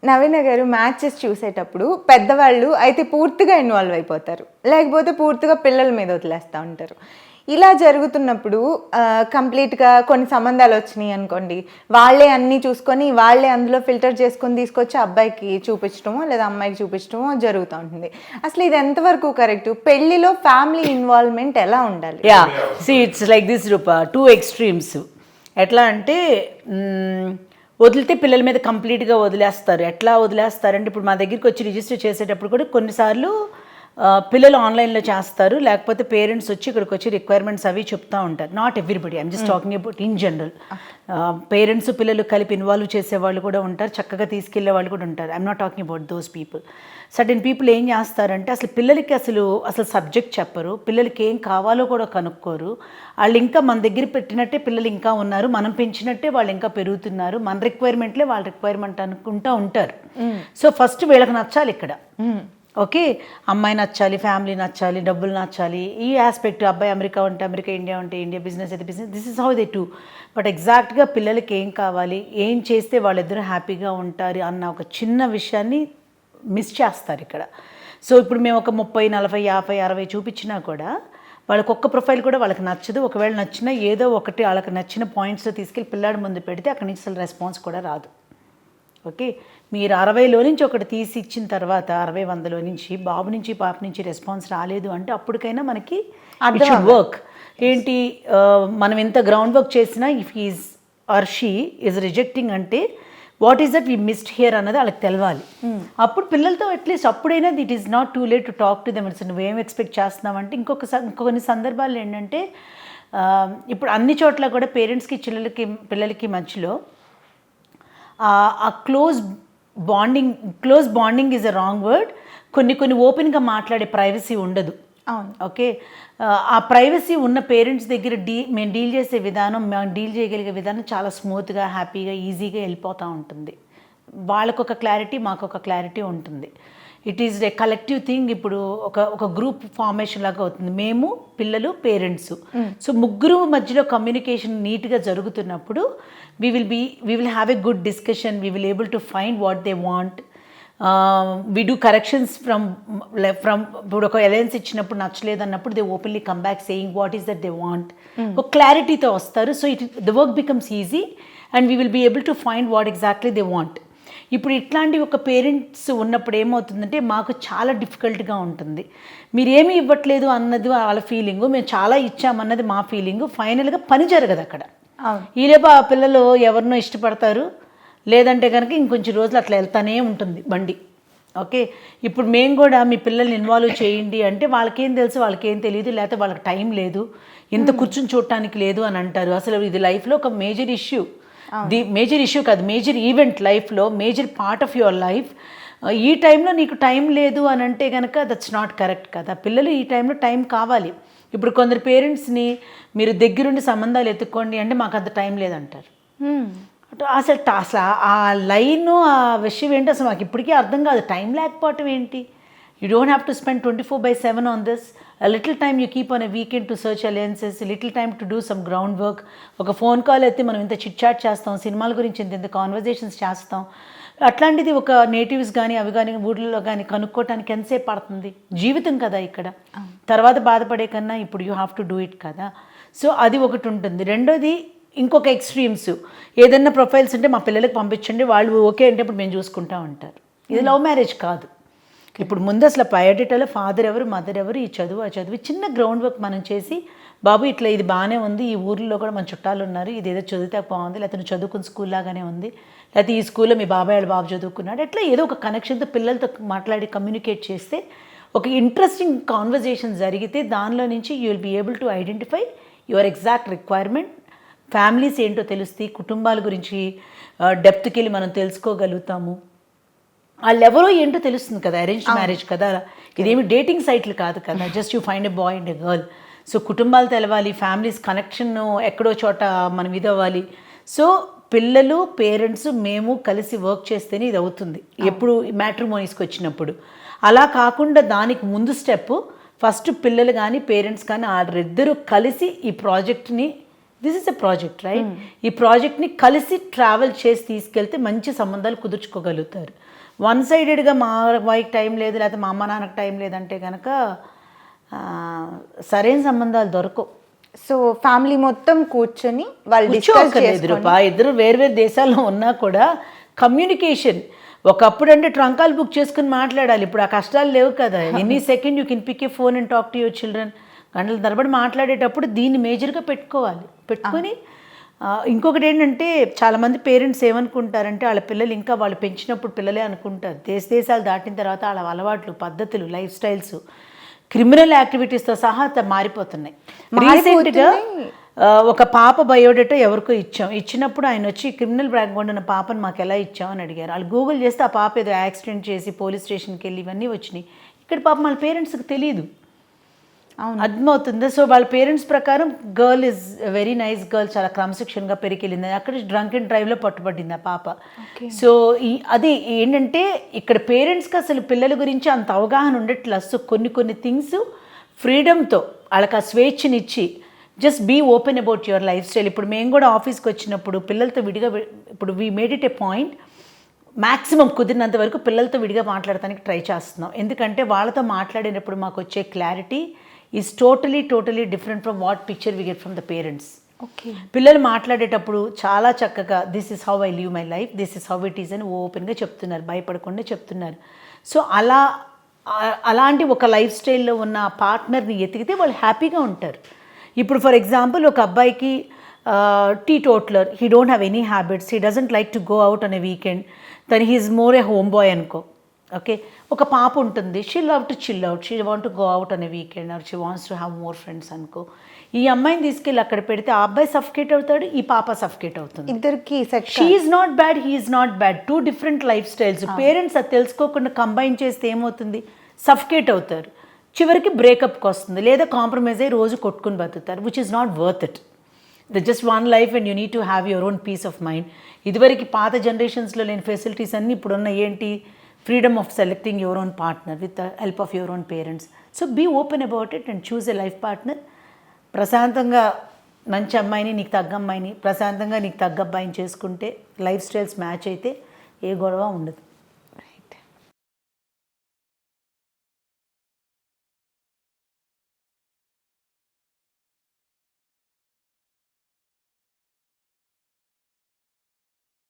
నవీన గారు మ్యాచెస్ చూసేటప్పుడు పెద్దవాళ్ళు అయితే పూర్తిగా ఇన్వాల్వ్ అయిపోతారు, లేకపోతే పూర్తిగా పిల్లల మీద వదిలేస్తూ ఉంటారు. ఇలా జరుగుతున్నప్పుడు కంప్లీట్గా కొన్ని సంబంధాలు వచ్చినాయి అనుకోండి, వాళ్ళే అన్నీ చూసుకొని వాళ్ళే అందులో ఫిల్టర్ చేసుకొని తీసుకొచ్చి అబ్బాయికి చూపించడమో లేదా అమ్మాయికి చూపించడమో జరుగుతూ ఉంటుంది. అసలు ఇది ఎంతవరకు కరెక్ట్? పెళ్లిలో ఫ్యామిలీ ఇన్వాల్వ్మెంట్ ఎలా ఉండాలి? It's like this Rupa, two extremes. ఎట్లా అంటే వదిలితే పిల్లల మీద కంప్లీట్గా వదిలేస్తారు. ఎట్లా వదిలేస్తారంటే ఇప్పుడు మా దగ్గరికి వచ్చి రిజిస్టర్ చేసేటప్పుడు కూడా కొన్నిసార్లు పిల్లలు ఆన్లైన్లో చేస్తారు, లేకపోతే పేరెంట్స్ వచ్చి ఇక్కడికి వచ్చి రిక్వైర్మెంట్స్ అవి చెప్తూ ఉంటారు. Not everybody, I'm just talking about in general. Parents పిల్లలు కలిపి ఇన్వాల్వ్ చేసే వాళ్ళు కూడా ఉంటారు, చక్కగా తీసుకెళ్లే వాళ్ళు కూడా ఉంటారు. I'm not talking about those people. Certain people ఏం చేస్తారంటే అసలు పిల్లలకి అసలు సబ్జెక్ట్ చెప్పరు, పిల్లలకి ఏం కావాలో కూడా కనుక్కోరు. వాళ్ళు ఇంకా మన దగ్గర పెట్టినట్టే పిల్లలు ఇంకా ఉన్నారు, మనం పెంచినట్టే వాళ్ళు ఇంకా పెరుగుతున్నారు, మన రిక్వైర్మెంట్లే వాళ్ళ రిక్వైర్మెంట్ అనుకుంటూ ఉంటారు. సో ఫస్ట్ వీళ్ళకి నచ్చాలి ఇక్కడ. ఓకే, అమ్మాయి నచ్చాలి, ఫ్యామిలీ నచ్చాలి, డబ్బులు నచ్చాలి, ఈ ఆస్పెక్ట్. అబ్బాయి అమెరికా ఉంటే అమెరికా, ఇండియా ఉంటే ఇండియా, బిజినెస్ అయితే business. This is how they do. But ఎగ్జాక్ట్గా పిల్లలకి ఏం కావాలి, ఏం చేస్తే వాళ్ళిద్దరూ హ్యాపీగా ఉంటారు అన్న ఒక చిన్న విషయాన్ని మిస్ చేస్తారు ఇక్కడ. సో ఇప్పుడు మేము ఒక 30, 40, 50, 60 చూపించినా కూడా వాళ్ళకి ఒక్క ప్రొఫైల్ కూడా వాళ్ళకి నచ్చదు. ఒకవేళ నచ్చినా ఏదో ఒకటి వాళ్ళకి నచ్చిన పాయింట్స్లో తీసుకెళ్ళి పిల్లాడి ముందు పెడితే అక్కడి నుంచి అసలు రెస్పాన్స్ కూడా రాదు. ఓకే, మీరు 60లో నుంచి ఒకటి తీసి ఇచ్చిన తర్వాత 60, 100లో నుంచి బాబు నుంచి పాప నుంచి రెస్పాన్స్ రాలేదు అంటే అప్పటికైనా మనకి వర్క్ ఏంటి, మనం ఎంత గ్రౌండ్ వర్క్ చేసినా if he's or she is rejecting అంటే what is that we missed here అన్నది వాళ్ళకి తెలవాలి. అప్పుడు పిల్లలతో అట్లీస్ట్ అప్పుడైనా it is not too late to talk to them. నువ్వేం ఎక్స్పెక్ట్ చేస్తున్నావు అంటే ఇంకొన్ని సందర్భాలు ఏంటంటే ఇప్పుడు అన్ని చోట్ల కూడా పేరెంట్స్కి పిల్లలకి మధ్యలో ఆ close bonding is a wrong word. కొన్ని ఓపెన్గా మాట్లాడే ప్రైవసీ ఉండదు. అవును, ఓకే, ఆ ప్రైవసీ ఉన్న పేరెంట్స్ దగ్గర మేము డీల్ చేసే విధానం, మేము డీల్ చేయగలిగే విధానం చాలా స్మూత్గా, హ్యాపీగా, ఈజీగా వెళ్ళిపోతూ ఉంటుంది. వాళ్ళకొక క్లారిటీ, మాకొక క్లారిటీ ఉంటుంది. It is a collective thing. ఇప్పుడు ఒక గ్రూప్ ఫార్మేషన్ లాగా అవుతుంది, మేము, పిల్లలు, పేరెంట్స్. సో ముగ్గురు మధ్యలో కమ్యూనికేషన్ నీట్గా జరుగుతున్నప్పుడు we will have a good discussion, we will able to find what they want. We do corrections from ఇప్పుడు ఒక అలయన్స్ ఇచ్చినప్పుడు నచ్చలేదు అన్నప్పుడు they openly come back saying what is that they want. ఒక క్లారిటీతో వస్తారు. So the work becomes easy and we will be able to find what exactly they want. ఇప్పుడు ఇట్లాంటి ఒక పేరెంట్స్ ఉన్నప్పుడు ఏమవుతుందంటే మాకు చాలా డిఫికల్ట్గా ఉంటుంది. మీరు ఏమీ ఇవ్వట్లేదు అన్నది వాళ్ళ ఫీలింగు, మేము చాలా ఇచ్చామన్నది మా ఫీలింగు. ఫైనల్గా పని జరగదు అక్కడ. ఈలోపు ఆ పిల్లలు ఎవరినో ఇష్టపడతారు, లేదంటే కనుక ఇంకొంచెం రోజులు అట్లా వెళ్తానే ఉంటుంది బండి. ఓకే, ఇప్పుడు మేము కూడా మీ పిల్లల్ని ఇన్వాల్వ్ చేయండి అంటే వాళ్ళకేం తెలుసు, వాళ్ళకేం తెలియదు, లేకపోతే వాళ్ళకి టైం లేదు, ఇంత కూర్చుని చూడటానికి లేదు అని అంటారు. అసలు ఇది లైఫ్లో ఒక మేజర్ ఇష్యూ. మేజర్ ఇష్యూ కాదు, మేజర్ ఈవెంట్ లైఫ్లో, major part of your life. ఈ టైంలో నీకు టైం లేదు అని అంటే కనుక దట్స్ నాట్ కరెక్ట్ కదా. పిల్లలు ఈ టైంలో టైం కావాలి. ఇప్పుడు కొందరు పేరెంట్స్ని మీరు దగ్గరుండి సంబంధాలు ఎత్తుక్కోండి అంటే మాకు అంత టైం లేదంటారు. అసలు ఆ లైన్, ఆ విషయం ఏంటి అసలు మాకు ఇప్పటికీ అర్థం కాదు. టైం లేకపోవటం ఏంటి? You don't have to spend 24/7 on this. Little time you keep on a weekend to search alliances, little time to do some ground work. ఒక ఫోన్ కాల్ అయితే మనం ఇంత చిట్ చాట్ చేస్తాం, సినిమాల గురించి ఇంత కాన్వర్జేషన్స్ చేస్తాం. అట్లాంటిది ఒక నేటివ్స్ కానీ అవి కానీ ఊళ్ళలో కానీ కనుక్కోవటానికి ఎంతసేపు పడుతుంది? జీవితం కదా ఇక్కడ. తర్వాత బాధపడే కన్నా ఇప్పుడు you have to do it కదా. సో అది ఒకటి ఉంటుంది. రెండోది ఇంకొక ఎక్స్ట్రీమ్స్, ఏదన్నా ప్రొఫైల్స్ ఉంటే మా పిల్లలకి పంపించండి, వాళ్ళు ఓకే అంటే ఇప్పుడు మేము చూసుకుంటా ఉంటారు. ఇది లవ్ మ్యారేజ్ కాదు. ఇప్పుడు ముందు అసలు బయోడేటాలో ఫాదర్ ఎవరు, మదర్ ఎవరు, ఈ చదువు ఆ చదువు, చిన్న గ్రౌండ్ వర్క్ మనం చేసి బాబు ఇట్లా ఇది బాగానే ఉంది, ఈ ఊర్లో కూడా మన చుట్టాలు ఉన్నారు, ఇది ఏదో చదివితే బాగుంది, లేకపోతే నువ్వు చదువుకున్న స్కూల్ లాగానే ఉంది, లేకపోతే ఈ స్కూల్లో మీ బాబాయ్ వాళ్ళ బాబు చదువుకున్నాడు, ఎట్లా ఏదో ఒక కనెక్షన్తో పిల్లలతో మాట్లాడి కమ్యూనికేట్ చేస్తే ఒక ఇంట్రెస్టింగ్ కాన్వర్జేషన్ జరిగితే దానిలో నుంచి you will be able to identify your exact requirement. Families ఏంటో తెలుస్తాయి, కుటుంబాల గురించి డెప్త్కి వెళ్ళి మనం తెలుసుకోగలుగుతాము. వాళ్ళెవరో ఏంటో తెలుస్తుంది కదా. అరేంజ్డ్ మ్యారేజ్ కదా, ఇదేమి డేటింగ్ సైట్లు కాదు కదా. Just you find a boy and a girl. So కుటుంబాలు తెలవాలి, ఫ్యామిలీస్ కనెక్షన్ ఎక్కడో చోట మనం ఇది అవ్వాలి. సో పిల్లలు, పేరెంట్స్, మేము కలిసి వర్క్ చేస్తేనే ఇది అవుతుంది ఎప్పుడు మ్యాట్రిమోనీస్కి వచ్చినప్పుడు. అలా కాకుండా దానికి ముందు స్టెప్ ఫస్ట్ పిల్లలు కానీ పేరెంట్స్ కానీ వాళ్ళిద్దరూ కలిసి ఈ ప్రాజెక్ట్ని, this is a project right, ఈ ప్రాజెక్ట్ని కలిసి ట్రావెల్ చేసి తీసుకెళ్తే మంచి సంబంధాలు కుదుర్చుకోగలుగుతారు. వన్ సైడెడ్గా మా వైకి టైం లేదు లేకపోతే మా అమ్మ నాన్నకి టైం లేదంటే కనుక సరైన సంబంధాలు దొరకవు. సో ఫ్యామిలీ మొత్తం కూర్చొని వాళ్ళు డిస్కస్ కూర్చోక్కర్లేదు రూపా, ఇద్దరు వేరు దేశాల్లో ఉన్నా కూడా కమ్యూనికేషన్. ఒకప్పుడు అంటే ట్రంకాలు బుక్ చేసుకుని మాట్లాడాలి, ఇప్పుడు ఆ కష్టాలు లేవు కదా. Any second you can pick a phone and talk to your children. గంటల తరబడి మాట్లాడేటప్పుడు దీన్ని మేజర్గా పెట్టుకొని ఇంకొకటి ఏంటంటే చాలామంది పేరెంట్స్ ఏమనుకుంటారంటే వాళ్ళ పిల్లలు ఇంకా వాళ్ళు పెంచినప్పుడు పిల్లలే అనుకుంటారు. దేశాలు దాటిన తర్వాత వాళ్ళ అలవాట్లు, పద్ధతులు, లైఫ్ స్టైల్స్, క్రిమినల్ యాక్టివిటీస్తో సహా మారిపోతున్నాయి. రీసెంట్గా ఒక పాప బయోడేటా ఎవరికో ఇచ్చినప్పుడు ఆయన వచ్చి క్రిమినల్ బ్యాక్గ్రౌండ్ ఉన్న పాపను మాకు ఎలా ఇచ్చామని అడిగారు. వాళ్ళు గూగుల్ చేస్తే ఆ పాప ఏదో యాక్సిడెంట్ చేసి పోలీస్ స్టేషన్కి వెళ్ళి ఇవన్నీ వచ్చినాయి. ఇక్కడ పాప వాళ్ళ పేరెంట్స్కి తెలియదు. అర్థమవుతుంది. సో వాళ్ళ పేరెంట్స్ ప్రకారం girl is very nice girl, చాలా క్రమశిక్షణగా పెరిగివెళ్ళింది. అక్కడ డ్రంక్ అండ్ డ్రైవ్లో పట్టుబడింది ఆ పాప. సో అది ఏంటంటే ఇక్కడ పేరెంట్స్కి అసలు పిల్లల గురించి అంత అవగాహన ఉండట్లేదు. సో కొన్ని థింగ్స్ ఫ్రీడమ్తో వాళ్ళకి ఆ స్వేచ్ఛనిచ్చి just be open about your life style. ఇప్పుడు మేము కూడా ఆఫీస్కి వచ్చినప్పుడు పిల్లలతో విడిగా, ఇప్పుడు we made it a point maximum కుదిరినంత వరకు పిల్లలతో విడిగా మాట్లాడటానికి ట్రై చేస్తున్నాం. ఎందుకంటే వాళ్ళతో మాట్లాడినప్పుడు మాకు వచ్చే clarity is totally different from what picture we get from the parents. Okay, పిల్లలు మాట్లాడేటప్పుడు చాలా చక్కగా this is how I live my life, this is how it is అని ఓపెన్గా చెప్తున్నారు, భయపడకుండా చెప్తున్నారు. సో అలాంటి ఒక లైఫ్ స్టైల్లో ఉన్న పార్ట్నర్ని ఎతికితే వాళ్ళు హ్యాపీగా ఉంటారు. ఇప్పుడు ఫర్ ఎగ్జాంపుల్ ఒక అబ్బాయికి teetotaller, he don't have any habits, he doesn't like to go out on a weekend, then he is more a home boy అనుకో. ఓకే, ఒక పాప ఉంటుంది, she love to chill out, she want to go out on a weekend or she wants to have more friends అనుకో. ఈ అమ్మాయిని తీసుకెళ్ళి అక్కడ పెడితే ఆ అబ్బాయి సఫికేట్ అవుతాడు, ఈ పాప సఫికేట్ అవుతుంది. ఇద్దరికి she is not bad, he is not bad, two different life styles. Parents అది తెలుసుకోకుండా కంబైన్ చేస్తే ఏమవుతుంది, సఫికేట్ అవుతారు, చివరికి బ్రేకప్కి వస్తుంది, లేదా కాంప్రమైజ్ అయ్యి రోజు కొట్టుకుని బతుకుతారు, which is not worth it. The just one life and you need to have your own peace of mind. ఇదివరకు పాత జనరేషన్స్లో లేని ఫెసిలిటీస్ అన్నీ ఇప్పుడున్న ఏంటి, freedom of selecting your own partner with the help of your own parents. So be open about it and choose a life partner. ప్రశాంతంగా మంచి అమ్మాయిని, నీకు తగ్గ అమ్మాయిని, ప్రశాంతంగా నీకు తగ్గ అబ్బాయిని చేసుకుంటే లైఫ్ స్టైల్స్ మ్యాచ్ అయితే ఏ గొడవ ఉండదు.